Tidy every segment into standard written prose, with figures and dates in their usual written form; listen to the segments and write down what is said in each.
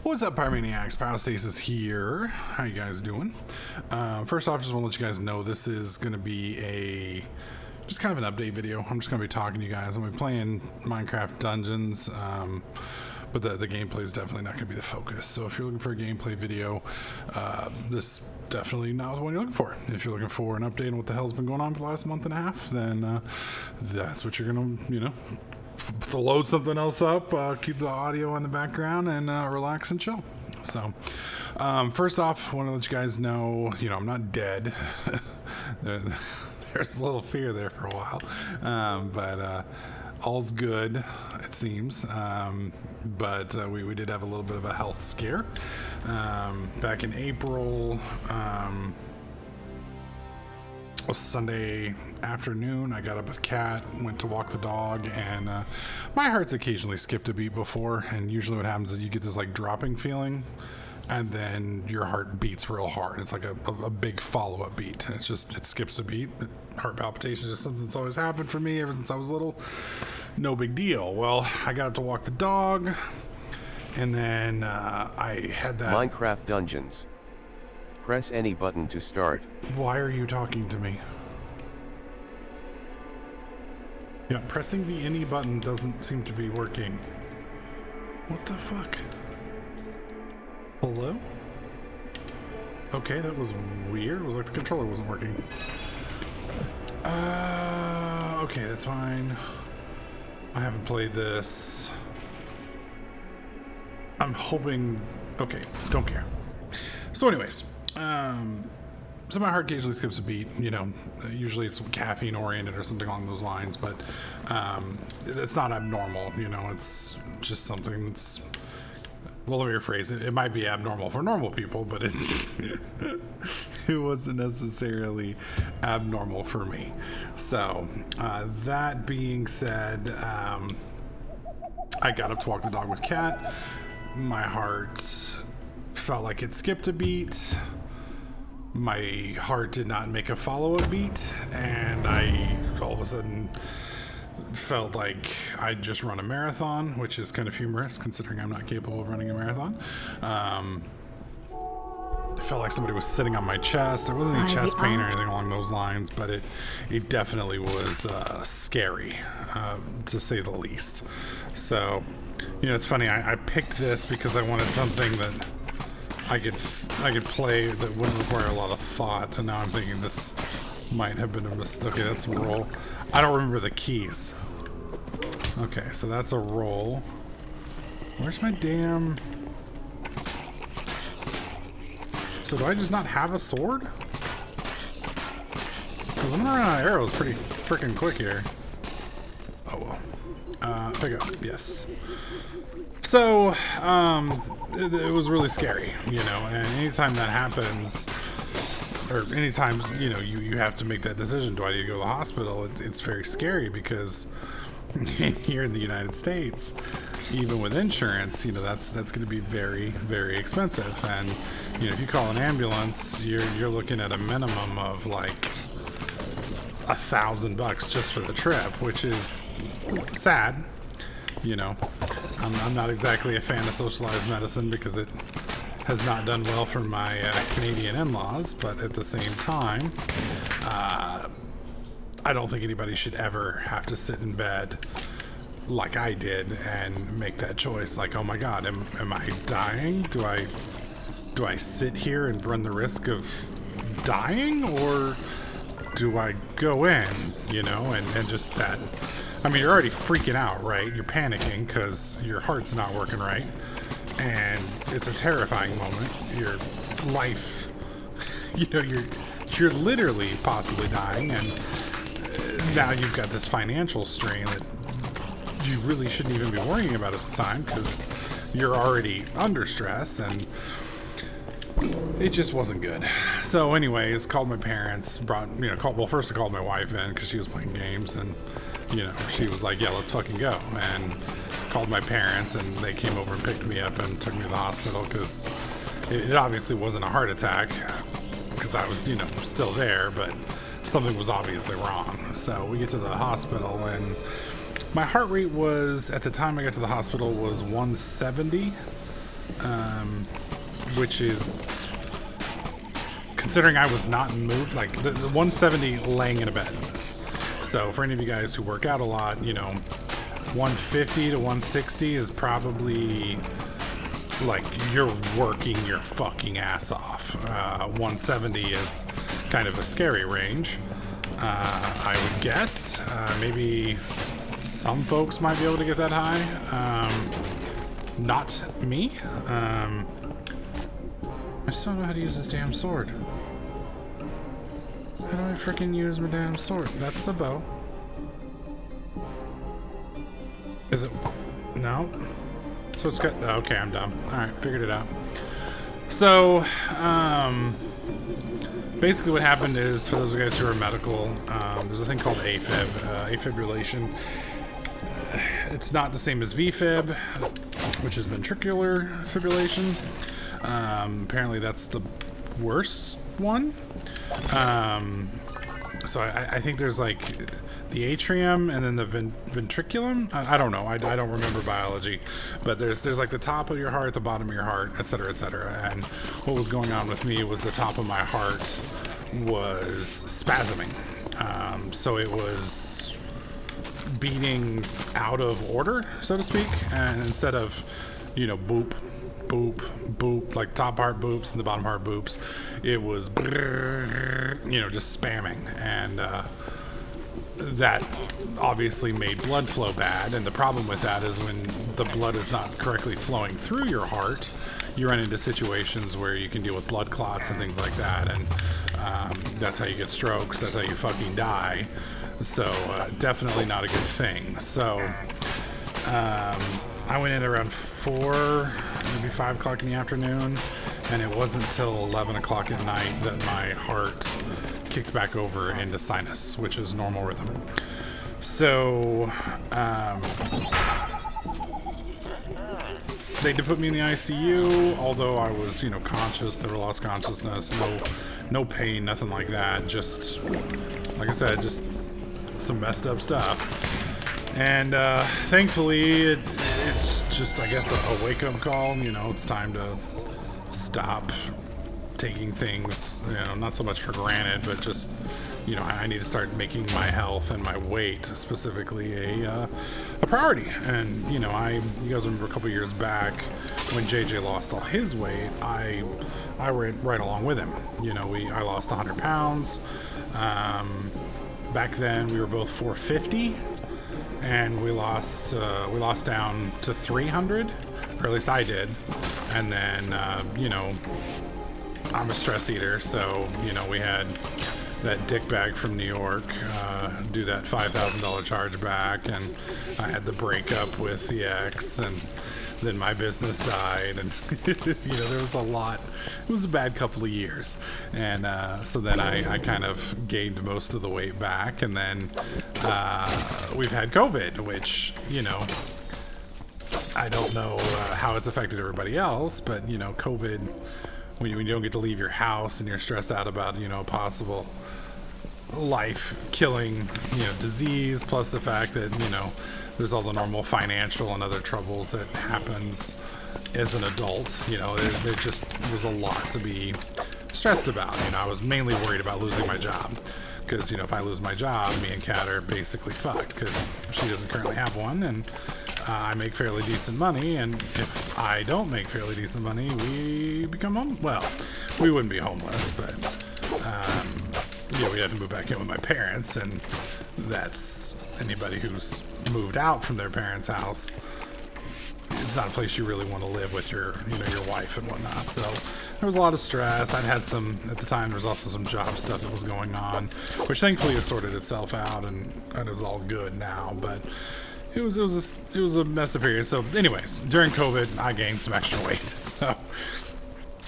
What's up, Pyromaniacs? Pyrostasis here. How you guys doing? First off, just want to let you guys know this is going to be just kind of an update video. I'm just going to be talking to you guys. I'm going to be playing Minecraft Dungeons, but the gameplay is definitely not going to be the focus. So if you're looking for a gameplay video, this definitely not the one you're looking for. If you're looking for an update on what the hell's been going on for the last month and a half, then that's what you're going to, to load something else up, keep the audio in the background, and relax and chill. So, first off, I want to let you guys know, I'm not dead. There's a little fear there for a while, but all's good, it seems. But we did have a little bit of a health scare back in April. Was Sunday afternoon. I got up with Kat, went to walk the dog, and my heart's occasionally skipped a beat before, and usually what happens is you get this like dropping feeling, and then your heart beats real hard. It's like a big follow-up beat. It skips a beat. Heart palpitation is just something that's always happened for me ever since I was little. No big deal. Well, I got up to walk the dog, and then I had that Minecraft Dungeons. Press any button to start. Why are you talking to me? Yeah, pressing the any button doesn't seem to be working. What the fuck? Hello? Okay, that was weird. It was like the controller wasn't working. Okay, that's fine. I haven't played this. I'm hoping... Okay, don't care. So anyways, so my heart occasionally skips a beat, usually it's caffeine oriented or something along those lines, but it's not abnormal, it's just something that's, well, let me rephrase it. It might be abnormal for normal people, but it wasn't necessarily abnormal for me. So that being said, I got up to walk the dog with Kat. My heart felt like it skipped a beat. My heart did not make a follow-up beat, and I all of a sudden felt like I'd just run a marathon, which is kind of humorous considering I'm not capable of running a marathon. It felt like somebody was sitting on my chest. There wasn't any chest pain or anything along those lines, but it definitely was scary, to say the least. So, it's funny. I picked this because I wanted something that I could play that wouldn't require a lot of thought, and now I'm thinking this might have been a mistake. Okay, that's a roll. I don't remember the keys. Okay, so that's a roll. Where's my damn... So do I just not have a sword? Because I'm running out of arrows pretty freaking quick here. Oh well. Pick up. Yes. So, it was really scary, and anytime that happens, or anytime, you have to make that decision, do I need to go to the hospital, it's very scary because here in the United States, even with insurance, that's going to be very, very expensive. And, if you call an ambulance, you're looking at a minimum of like $1,000 just for the trip, which is sad. I'm not exactly a fan of socialized medicine because it has not done well for my Canadian in-laws, but at the same time, I don't think anybody should ever have to sit in bed like I did and make that choice. Like, oh my God, am I dying? Do I sit here and run the risk of dying, or do I go in, and just that... I mean, you're already freaking out, right? You're panicking because your heart's not working right. And it's a terrifying moment. Your life, you're literally possibly dying. And now you've got this financial strain that you really shouldn't even be worrying about at the time because you're already under stress, and it just wasn't good. So anyways, called my parents, first I called my wife in because she was playing games, and she was like, yeah, let's fucking go. And called my parents, and they came over and picked me up and took me to the hospital because it obviously wasn't a heart attack because I was, still there, but something was obviously wrong. So we get to the hospital, and my heart rate was, at the time I got to the hospital, was 170. which is, considering I was not moved, like the 170 laying in a bed. So for any of you guys who work out a lot, you know, 150 to 160 is probably like you're working your fucking ass off. 170 is kind of a scary range. I would guess maybe some folks might be able to get that high. Not me. I still don't know how to use this damn sword. How do I freaking use my damn sword? That's the bow. Is it? No. So it's got. Okay, I'm dumb. All right, figured it out. So, basically, what happened is, for those of you guys who are medical, there's a thing called AFib, afibrillation. It's not the same as VFib, which is ventricular fibrillation. Apparently, that's the worst one. So I think there's like the atrium and then the ventriculum. I don't know. I don't remember biology, but there's like the top of your heart, the bottom of your heart, et cetera, et cetera. And what was going on with me was the top of my heart was spasming. So it was beating out of order, so to speak. And instead of, you know, boop, boop, boop, like top heart boops and the bottom heart boops, it was, you know, just spamming. And that obviously made blood flow bad. And the problem with that is when the blood is not correctly flowing through your heart, you run into situations where you can deal with blood clots and things like that. And that's how you get strokes. That's how you fucking die. So definitely not a good thing. So I went in around 4, maybe 5 o'clock in the afternoon, and it wasn't until 11 o'clock at night that my heart kicked back over into sinus, which is normal rhythm. So they did put me in the ICU, although I was, you know, conscious, never lost consciousness, no pain, nothing like that. Just, like I said, just some messed up stuff. And thankfully, it's just, I guess, a wake-up call. You know, it's time to stop taking things, you know, not so much for granted, but just, you know, I need to start making my health and my weight specifically a priority. And, you know, you guys remember a couple years back when JJ lost all his weight, I went right along with him. You know, I lost 100 pounds. Back then we were both 450. And we lost down to 300, or at least I did. And then, you know, I'm a stress eater, so, you know, we had that dickbag from New York do that $5,000 charge back, and I had the breakup with the ex, and then my business died, and you know, there was a lot. It was a bad couple of years, and so then I kind of gained most of the weight back, and then we've had COVID, which, you know, I don't know how it's affected everybody else, but, you know, COVID, when you don't get to leave your house and you're stressed out about, you know, a possible life-killing, you know, disease, plus the fact that, you know, there's all the normal financial and other troubles that happens as an adult. You know, there just was a lot to be stressed about. You know, I was mainly worried about losing my job because, you know, if I lose my job, me and Kat are basically fucked because she doesn't currently have one, and I make fairly decent money, and if I don't make fairly decent money, we become well, we wouldn't be homeless, but yeah, we had to move back in with my parents, and that's anybody who's moved out from their parents' house. It's not a place you really want to live with your, you know, your wife and whatnot. So there was a lot of stress. I'd had some, at the time, there was also some job stuff that was going on, which thankfully has sorted itself out, and it was all good now. But it was a messy period. So anyways, during COVID, I gained some extra weight. So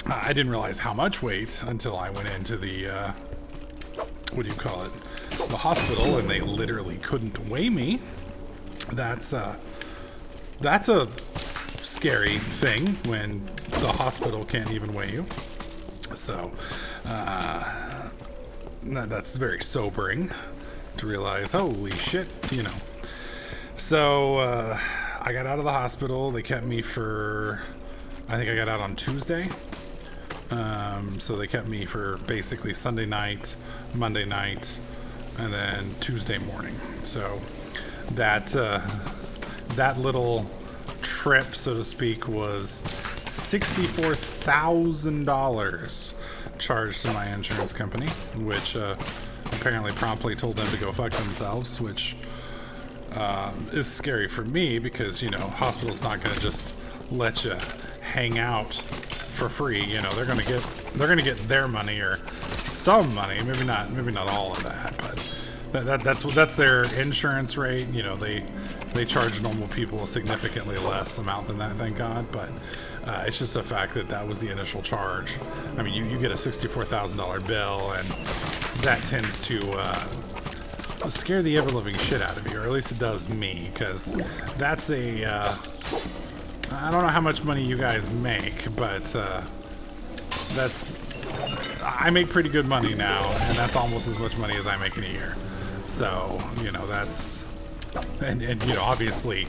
I didn't realize how much weight until I went into the, what do you call it? The hospital, and they literally couldn't weigh me. That's a scary thing when the hospital can't even weigh you. So that's very sobering to realize, holy shit, you know. So I got out of the hospital. They kept me for I think I got out on Tuesday. So they kept me for basically Sunday night, Monday night, and then Tuesday morning. So that that little trip, so to speak, was $64,000 charged to my insurance company, which apparently promptly told them to go fuck themselves, which is scary for me because, you know, hospital's not going to just let you hang out for free. You know, they're gonna get their money, or some money, maybe not all of that, but that's their insurance rate. You know, they charge normal people a significantly less amount than that, thank God. But it's just the fact that was the initial charge. I mean, you get a $64,000 bill, and that tends to scare the ever-living shit out of you, or at least it does me, because that's a I don't know how much money you guys make, but I make pretty good money now, and that's almost as much money as I make in a year. So, you know, that's, and you know, obviously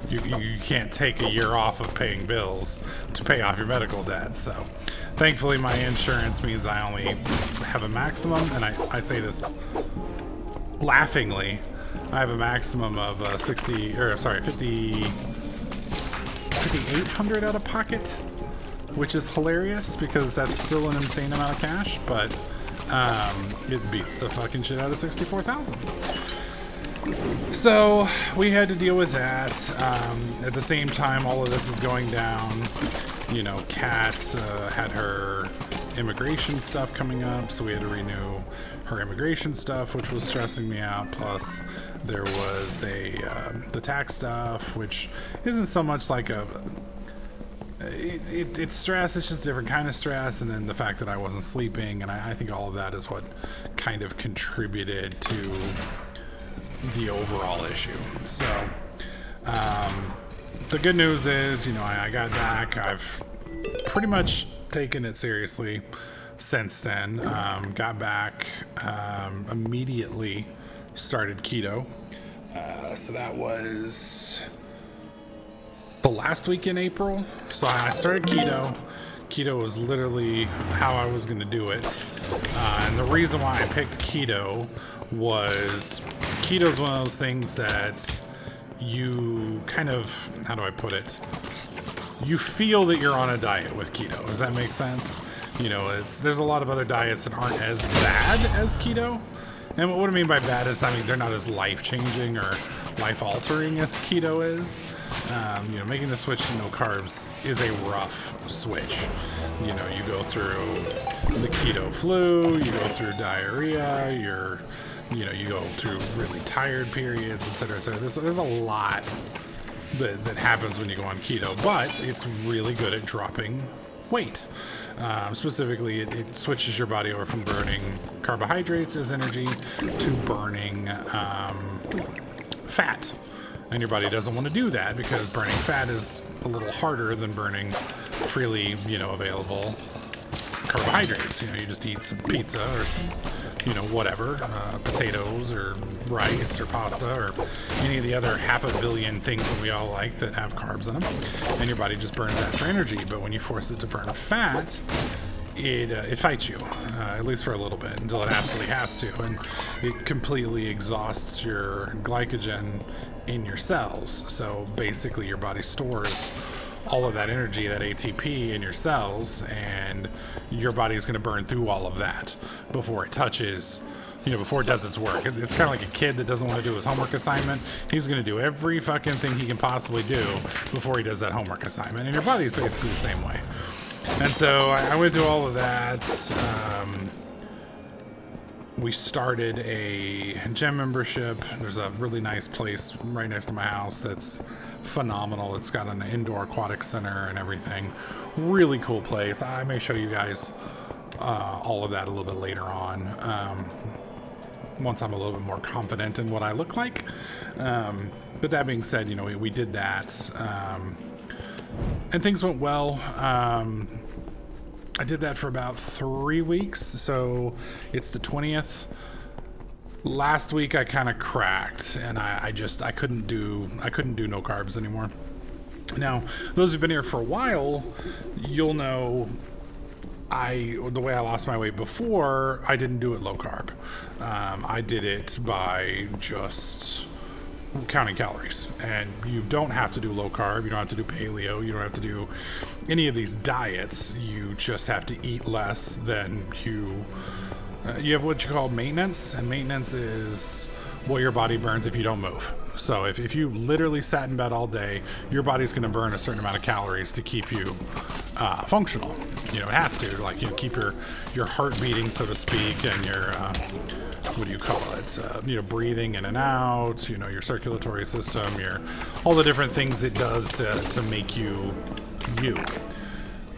you can't take a year off of paying bills to pay off your medical debt. So thankfully my insurance means I only have a maximum, and I say this laughingly, I have a maximum of 5,800 out of pocket, which is hilarious because that's still an insane amount of cash, but it beats the fucking shit out of 64,000. So we had to deal with that. At the same time, all of this is going down. You know, Kat had her immigration stuff coming up, so we had to renew her immigration stuff, which was stressing me out. Plus, there was the tax stuff, which isn't so much like it's stress. It's just a different kind of stress, and then the fact that I wasn't sleeping, and I think all of that is what kind of contributed to the overall issue. So the good news is, you know, I got back. I've pretty much taken it seriously since then. Got back immediately, started keto. So that was the last week in April. So I started keto. Keto was literally how I was going to do it. And the reason why I picked keto was keto is one of those things that you kind of, how do I put it? You feel that you're on a diet with keto. Does that make sense? You know, there's a lot of other diets that aren't as bad as keto. And what I mean by bad is, I mean, they're not as life-changing or life-altering as keto is. You know, making the switch to no carbs is a rough switch. You know, you go through the keto flu, you go through diarrhea, you go through really tired periods, etc. So there's a lot that happens when you go on keto, but it's really good at dropping weight. Specifically, it switches your body over from burning carbohydrates as energy to burning fat. And your body doesn't want to do that because burning fat is a little harder than burning freely, you know, available carbohydrates. You know, you just eat some pizza or some, you know, whatever, potatoes or rice or pasta or any of the other 500 million things that we all like that have carbs in them, and your body just burns that for energy. But when you force it to burn fat, it fights you, at least for a little bit, until it absolutely has to, and it completely exhausts your glycogen in your cells. So basically your body stores all of that energy, that ATP, in your cells, and your body is going to burn through all of that before it touches, you know, before it does its work. It's kind of like a kid that doesn't want to do his homework assignment. He's going to do every fucking thing he can possibly do before he does that homework assignment, and your body is basically the same way. And so I went through all of that. We started a gym membership. There's a really nice place right next to my house that's phenomenal. It's got an indoor aquatic center and everything. Really cool place. I may show you guys all of that a little bit later on, once I'm a little bit more confident in what I look like. But that being said, you know, we did that, and things went well. I did that for about 3 weeks, so it's the 20th. Last week I kind of cracked, and I couldn't do no carbs anymore. Now, those who've been here for a while, you'll know the way I lost my weight before, I didn't do it low carb. I did it by just counting calories. And you don't have to do low carb, you don't have to do paleo, you don't have to do any of these diets. You just have to eat less than you have what you call maintenance, and maintenance is what your body burns if you don't move. So if you literally sat in bed all day, your body's going to burn a certain amount of calories to keep you functional. You know, it has to, like, you know, keep your heart beating, so to speak, and your what do you call it? You know, breathing in and out. You know, your circulatory system, all the different things it does to make you you.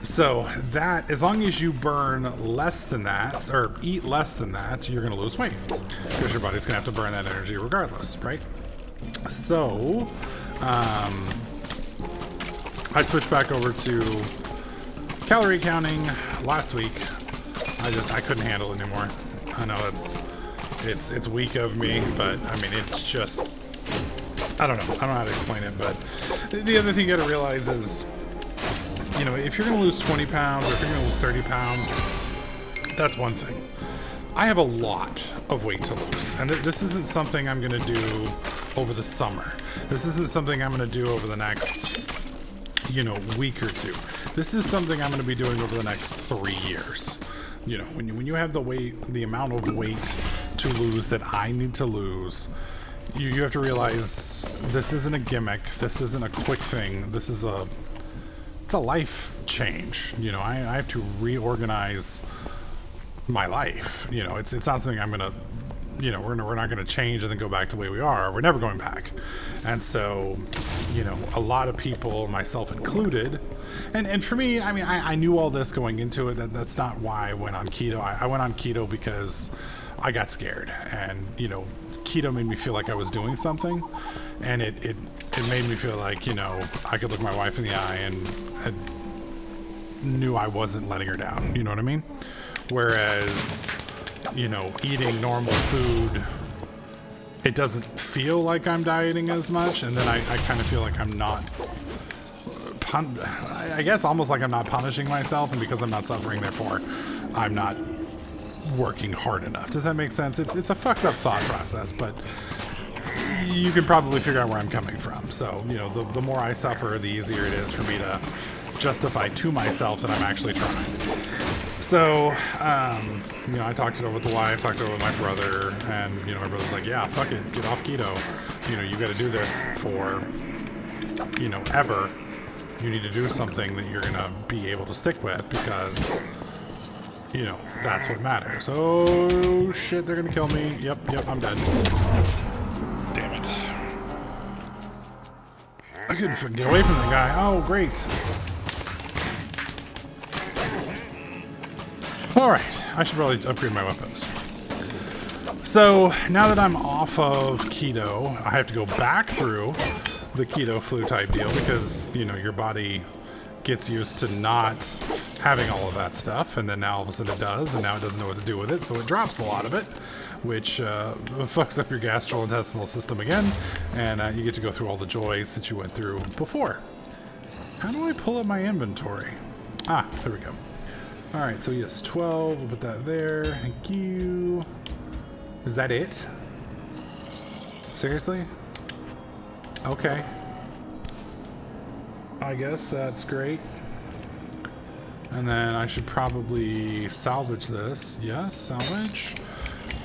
So that, as long as you burn less than that, or eat less than that, you're going to lose weight because your body's going to have to burn that energy regardless, right? So, I switched back over to calorie counting last week. I couldn't handle it anymore. I know it's weak of me, but I mean, it's just, I don't know how to explain it, but the other thing you gotta realize is, you know, if you're gonna lose 20 pounds or if you're gonna lose 30 pounds, that's one thing. I have a lot of weight to lose, and this isn't something I'm gonna do over the summer. This isn't something I'm going to do over the next, you know, week or two. This is something I'm going to be doing over the next 3 years. You know, when you have the amount of weight to lose that I need to lose, you have to realize this isn't a gimmick. This isn't a quick thing. It's a life change. You know, I have to reorganize my life. You know, it's not something I'm going to, you know, we're not going to change and then go back to the way we are. We're never going back. And so, you know, a lot of people, myself included, and for me, I mean, I knew all this going into it. That's not why I went on keto. I went on keto because I got scared, and, you know, keto made me feel like I was doing something, and it made me feel like, you know, I could look my wife in the eye and knew I wasn't letting her down. You know what I mean? Whereas, you know, eating normal food, it doesn't feel like I'm dieting as much, and then I kind of feel like I'm not, I guess almost like I'm not punishing myself, and because I'm not suffering, therefore I'm not working hard enough. Does that make sense? It's a fucked up thought process, but you can probably figure out where I'm coming from. So, you know, the more I suffer, the easier it is for me to justify to myself that I'm actually trying. So, you know, I talked it over with the wife, talked it over with my brother, and, you know, my brother's like, yeah, fuck it, get off keto. You know, you got to do this for, you know, ever. You need to do something that you're going to be able to stick with, because, you know, that's what matters. Oh, shit, they're going to kill me. Yep, I'm dead. Damn it. I couldn't get away from the guy. Oh, great. Alright, I should probably upgrade my weapons. So, now that I'm off of keto, I have to go back through the keto flu type deal because, you know, your body gets used to not having all of that stuff, and then now all of a sudden it does, and now it doesn't know what to do with it, so it drops a lot of it, which fucks up your gastrointestinal system again, and you get to go through all the joys that you went through before. How do I pull up my inventory? Ah, there we go. Alright, so yes, 12, we'll put that there, thank you. Is that it? Seriously? Okay. I guess that's great. And then I should probably salvage this. Yes, salvage.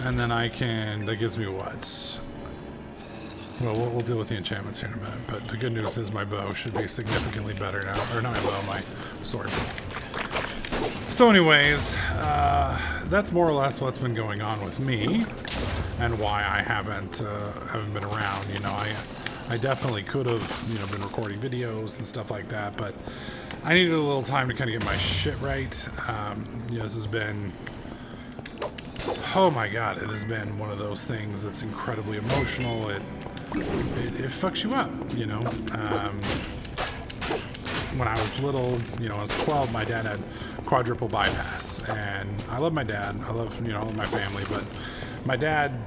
And then I can, that gives me what? Well, we'll deal with the enchantments here in a minute, but the good news is my bow should be significantly better now. Or not my bow, my sword. So anyways, that's more or less what's been going on with me and why I haven't been around. You know, I definitely could have, you know, been recording videos and stuff like that, but I needed a little time to kind of get my shit right. You know, this has been, oh my god, it has been one of those things that's incredibly emotional. It fucks you up, you know. When I was little, you know, I was 12, my dad had quadruple bypass, and I love my dad. I love my family, but my dad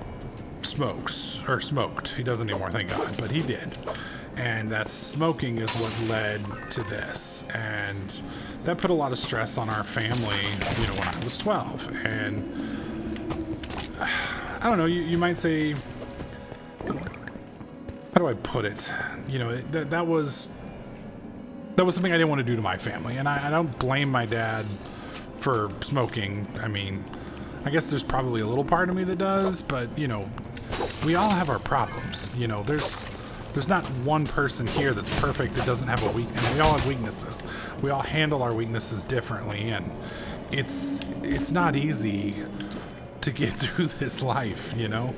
smoked. He doesn't anymore, thank God, but he did. and that smoking is what led to this, and that put a lot of stress on our family, you know, when I was 12. And I don't know, you might say, how do I put it, you know, that was something I didn't want to do to my family, and I don't blame my dad for smoking. I mean, I guess there's probably a little part of me that does, but you know, we all have our problems. You know, there's not one person here that's perfect that doesn't have a weakness. We all have weaknesses. We all handle our weaknesses differently, and it's not easy to get through this life, you know.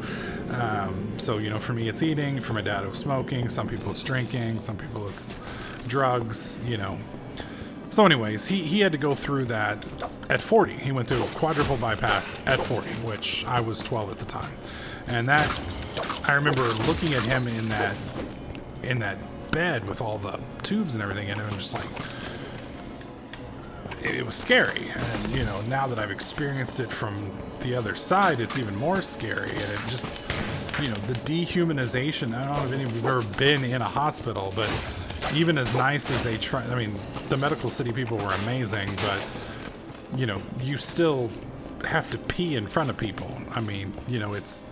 So you know, for me it's eating, for my dad it was smoking, some people it's drinking, some people it's drugs, you know. So anyways, he had to go through that at 40. He went through a quadruple bypass at 40, which I was 12 at the time. And that, I remember looking at him in that bed with all the tubes and everything in it, and just like, it was scary. And you know, now that I've experienced it from the other side, it's even more scary. And it just, you know, the dehumanization. I don't know if any of you've ever been in a hospital, but even as nice as they try, I mean, the Medical City people were amazing, but you know, you still have to pee in front of people. I mean, you know, it's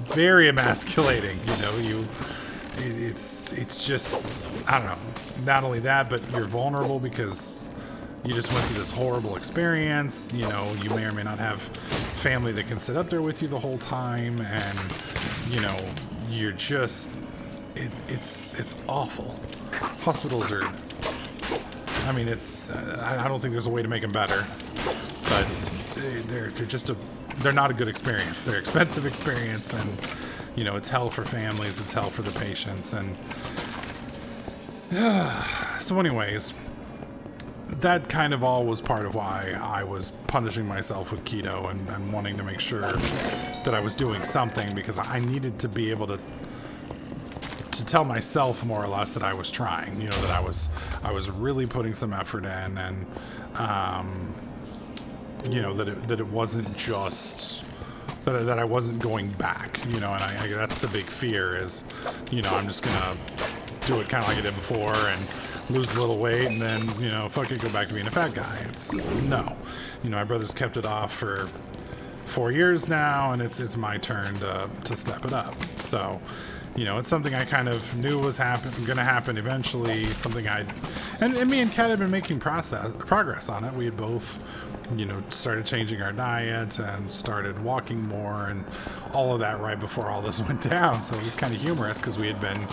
very emasculating, you know. It's just, I don't know, not only that, but you're vulnerable because you just went through this horrible experience. You know, you may or may not have family that can sit up there with you the whole time, and you know, you're just, it's awful. Hospitals are, I mean, I don't think there's a way to make them better, but they're not a good experience. They're expensive experience, and you know, it's hell for families, it's hell for the patients. And so anyways, that kind of all was part of why I was punishing myself with keto and wanting to make sure that I was doing something, because I needed to be able to tell myself more or less that I was trying, you know, that I was really putting some effort in, and you know, that it wasn't just that I wasn't going back, you know. And I that's the big fear is, you know, I'm just gonna do it kind of like I did before and lose a little weight and then, you know, fuck it, go back to being a fat guy. It's no, you know, my brother's kept it off for 4 years now, and it's my turn to step it up. So, you know, it's something I kind of knew was going to happen eventually. Something and me and Kat had been making progress on it. We had both, you know, started changing our diet and started walking more and all of that right before all this went down. So it was kind of humorous because we had been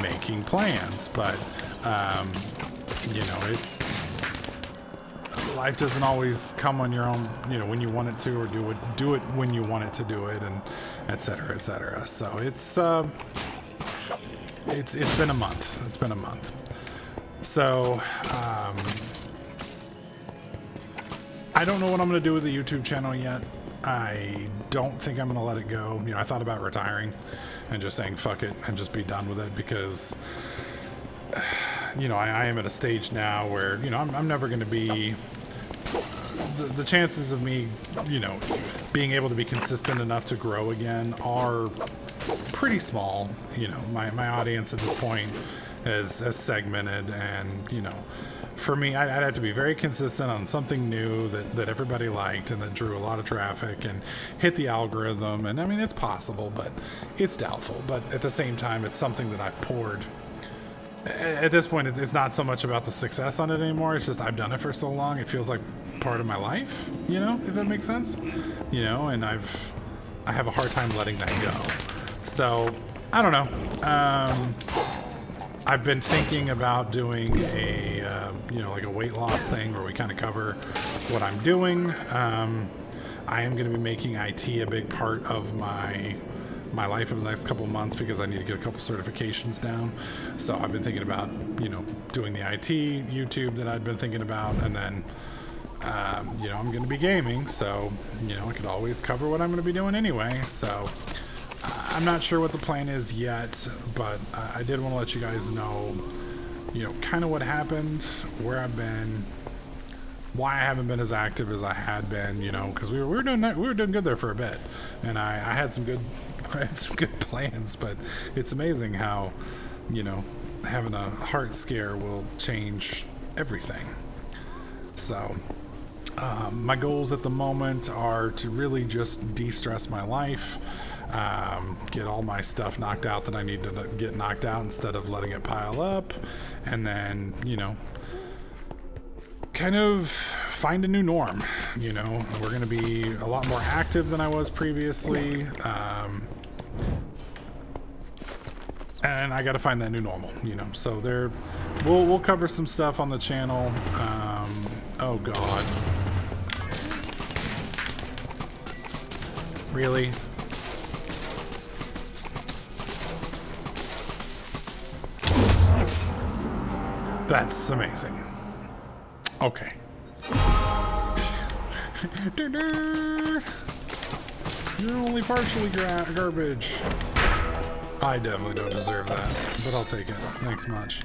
making plans, but you know, life doesn't always come on your own, you know, when you want it to, or do it when you want it to do it, and et cetera, et cetera. So it's been a month. It's been a month. So I don't know what I'm going to do with the YouTube channel yet. I don't think I'm going to let it go. You know, I thought about retiring and just saying fuck it and just be done with it, because you know, I am at a stage now where, you know, I'm never going to be, the chances of me, you know, being able to be consistent enough to grow again are pretty small. You know, my audience at this point has segmented, and, you know, for me, I'd have to be very consistent on something new that everybody liked and that drew a lot of traffic and hit the algorithm. And I mean, it's possible, but it's doubtful. But at the same time, it's something that I've poured. At this point, it's not so much about the success on it anymore. It's just I've done it for so long, it feels like part of my life, you know, if that makes sense. You know, and I have a hard time letting that go. So, I don't know. I've been thinking about doing a, you know, like a weight loss thing where we kind of cover what I'm doing. I am going to be making IT a big part of my life over the next couple of months, because I need to get a couple certifications down. So I've been thinking about, you know, doing the IT YouTube that I'd been thinking about, and then, you know, I'm going to be gaming, so, you know, I could always cover what I'm going to be doing anyway. So I'm not sure what the plan is yet, but I did want to let you guys know, you know, kind of what happened, where I've been, why I haven't been as active as I had been, you know, because we were doing good there for a bit, and I had some good I had some good plans, but it's amazing how, you know, having a heart scare will change everything. So, my goals at the moment are to really just de-stress my life, get all my stuff knocked out that I need to get knocked out instead of letting it pile up, and then, you know, kind of find a new norm. You know, we're going to be a lot more active than I was previously, and I got to find that new normal, you know. So we'll cover some stuff on the channel. Oh god. Really? That's amazing. Okay. You're only partially garbage. I definitely don't deserve that, but I'll take it. Thanks much.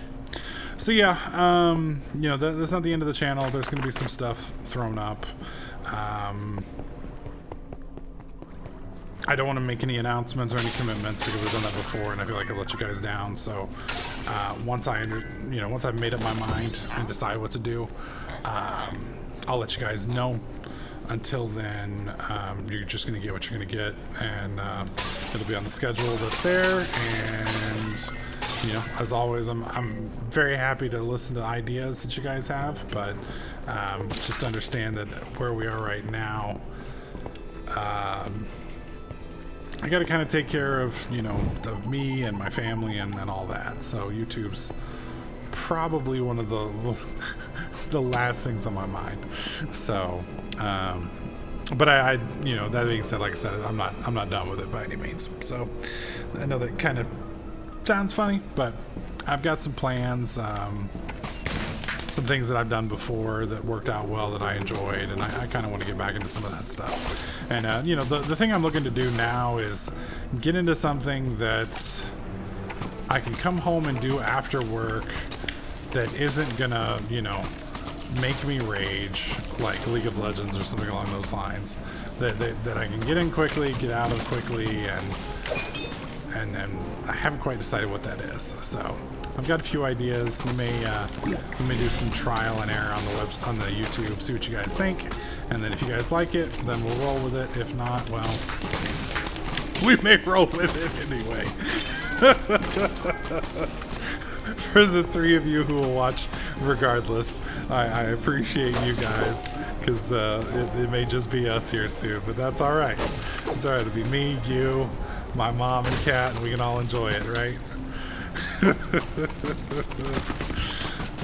So yeah, you know, that's not the end of the channel. There's going to be some stuff thrown up. I don't want to make any announcements or any commitments because I've done that before, and I feel like I let you guys down. So once once I've made up my mind and decide what to do, I'll let you guys know. Until then, you're just going to get what you're going to get, and it'll be on the schedule that's there. And you know, as always, I'm very happy to listen to ideas that you guys have, but just understand that where we are right now, I got to kind of take care of, you know, of me and my family and all that. So YouTube's probably one of the last things on my mind. So, but I, you know, that being said, like I said, I'm not done with it by any means. So I know that kind of sounds funny, but I've got some plans, some things that I've done before that worked out well that I enjoyed, and I kind of want to get back into some of that stuff. And you know, the thing I'm looking to do now is get into something that I can come home and do after work that isn't gonna, you know, make me rage, like League of Legends or something along those lines. That I can get in quickly, get out of quickly, and I haven't quite decided what that is. So I've got a few ideas. We may do some trial and error on the YouTube, see what you guys think, and then if you guys like it, then we'll roll with it. If not, well, we may roll with it anyway. For the three of you who will watch regardless, I appreciate you guys, because it may just be us here soon, but that's all right. It's all right. It'll be me, you, my mom, and Kat, and we can all enjoy it, right?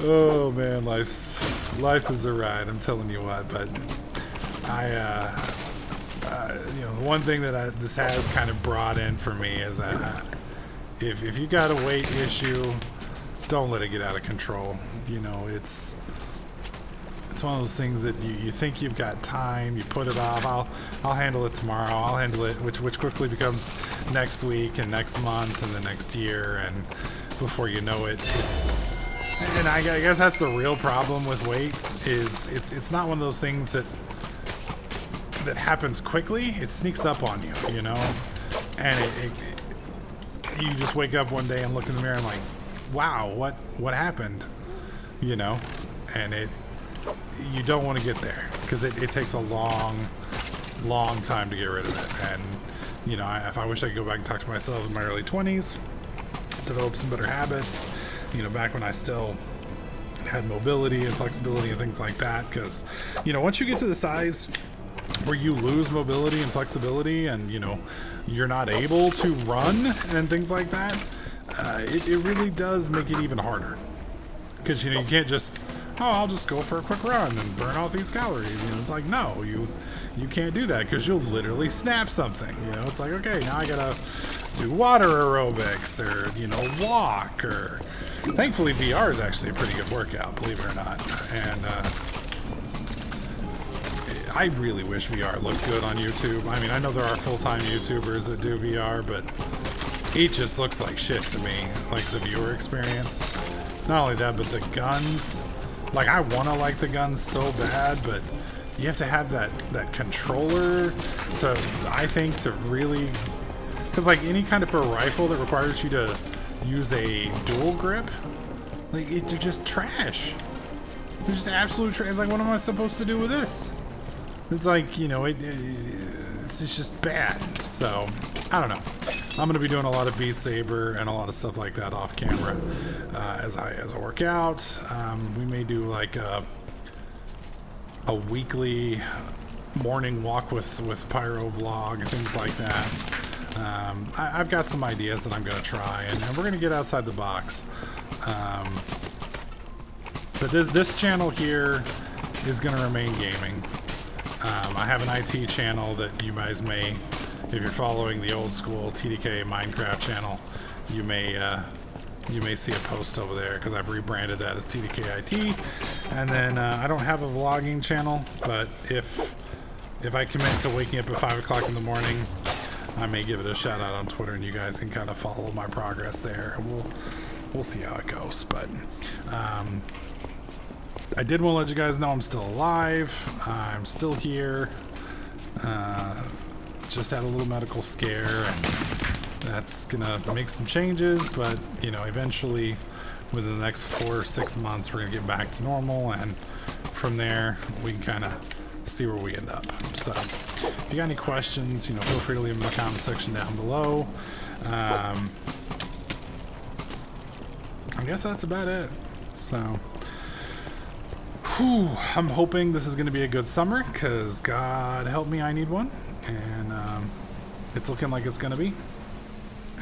Oh man, life is a ride. I'm telling you what. But you know, the one thing that this has kind of brought in for me is that if you got a weight issue, don't let it get out of control. You know, it's one of those things that you think you've got time, you put it off. I'll handle it tomorrow. I'll handle it, which quickly becomes next week and next month and the next year, and before you know it, and I guess that's the real problem with weights, is it's not one of those things that happens quickly. It sneaks up on you, you know, and you just wake up one day and look in the mirror and like, wow, what happened, you know, and you don't want to get there because it takes a long time to get rid of it. And you know, if I wish I could go back and talk to myself in my early 20s, develop some better habits, you know, back when I still had mobility and flexibility and things like that. Because you know, once you get to the size where you lose mobility and flexibility, and you know, you're not able to run and things like that, it really does make it even harder. Because you know, you can't just, oh, I'll just go for a quick run and burn off these calories. You know, it's like, no, you can't do that because you'll literally snap something. You know, it's like, okay, now I gotta do water aerobics, or you know, walk, or thankfully VR is actually a pretty good workout, believe it or not. And I really wish VR looked good on YouTube. I mean, I know there are full-time YouTubers that do VR, but it just looks like shit to me, like the viewer experience. Not only that, but the guns. Like, I want to like the guns so bad, but you have to have that controller to, I think, to really Because like any kind of a rifle that requires you to use a dual grip, like they're just trash. They're just absolute trash. It's like, what am I supposed to do with this? It's like, you know, it's just bad. So I don't know. I'm gonna be doing a lot of Beat Saber and a lot of stuff like that off camera as I work out. We may do like a weekly morning walk with Pyro vlog and things like that. I've got some ideas that I'm gonna try, and we're gonna get outside the box. But this channel here is gonna remain gaming. I have an IT channel that you guys may, if you're following the old school TDK Minecraft channel, you may see a post over there because I've rebranded that as TDK IT. And then I don't have a vlogging channel, but if I commit to waking up at 5 o'clock in the morning, I may give it a shout out on Twitter, and you guys can kind of follow my progress there. We'll see how it goes, but I did want to let you guys know I'm still alive. I'm still here. Just had a little medical scare, and that's gonna make some changes, but you know, eventually within the next 4 or 6 months we're gonna get back to normal, and from there we can kind of see where we end up. So if you got any questions, you know, feel free to leave them in the comment section down below. I guess that's about it. So I'm hoping this is going to be a good summer, because God help me, I need one, and it's looking like it's going to be,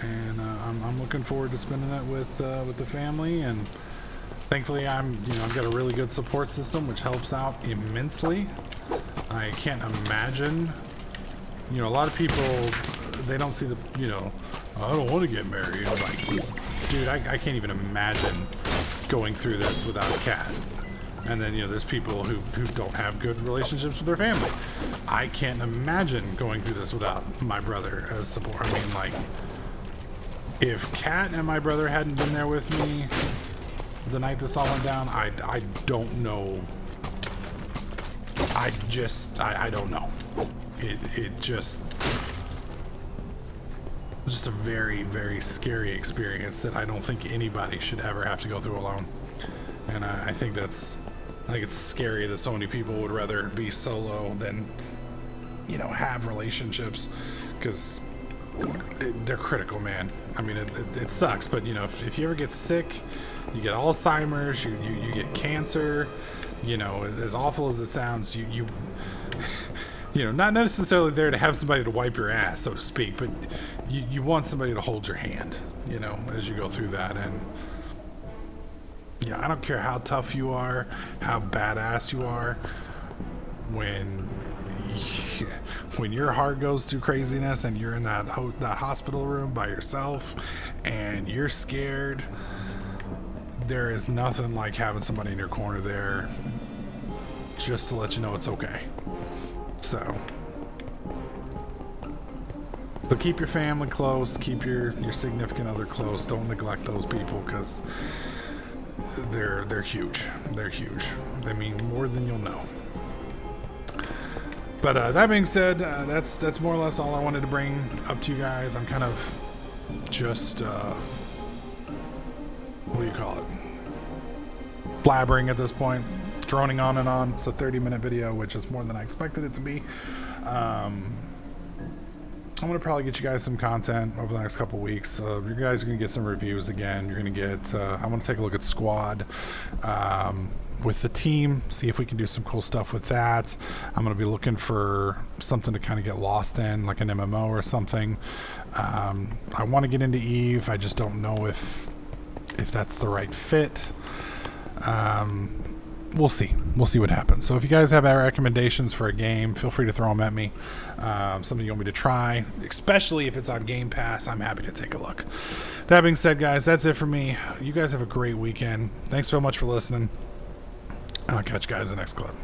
and I'm looking forward to spending it with the family, and thankfully I've got a really good support system, which helps out immensely. I can't imagine, you know, a lot of people, they don't see the, you know, I don't want to get married. I'm like, dude, I can't even imagine going through this without a cat. And then, you know, there's people who don't have good relationships with their family. I can't imagine going through this without my brother as support. I mean, like, if Kat and my brother hadn't been there with me the night this all went down, I don't know. I don't know. It just was just a very, very scary experience that I don't think anybody should ever have to go through alone. And I think it's scary that so many people would rather be solo than, you know, have relationships, because they're critical, man. I mean, it sucks, but you know, if you ever get sick, you get Alzheimer's, you get cancer, you know, as awful as it sounds, you know, not necessarily there to have somebody to wipe your ass, so to speak, but you want somebody to hold your hand, you know, as you go through that. And yeah, I don't care how tough you are, how badass you are, when your heart goes through craziness and you're in that hospital room by yourself and you're scared, there is nothing like having somebody in your corner there just to let you know it's okay. So keep your family close, keep your significant other close. Don't neglect those people, because they're huge. They're huge. They mean more than you'll know. But that being said, that's more or less all I wanted to bring up to you guys. I'm kind of just what do you call it? Blabbering at this point, droning on and on. It's a 30-minute video, which is more than I expected it to be. I'm going to probably get you guys some content over the next couple weeks. You guys are going to get some reviews again. You're going to get, I'm going to take a look at Squad with the team, see if we can do some cool stuff with that. I'm going to be looking for something to kind of get lost in, like an MMO or something. I want to get into Eve. I just don't know if that's the right fit. We'll see. We'll see what happens. So if you guys have recommendations for a game, feel free to throw them at me. Something you want me to try, especially if it's on Game Pass, I'm happy to take a look. That being said, guys, that's it for me. You guys have a great weekend. Thanks so much for listening. I'll catch you guys in the next clip.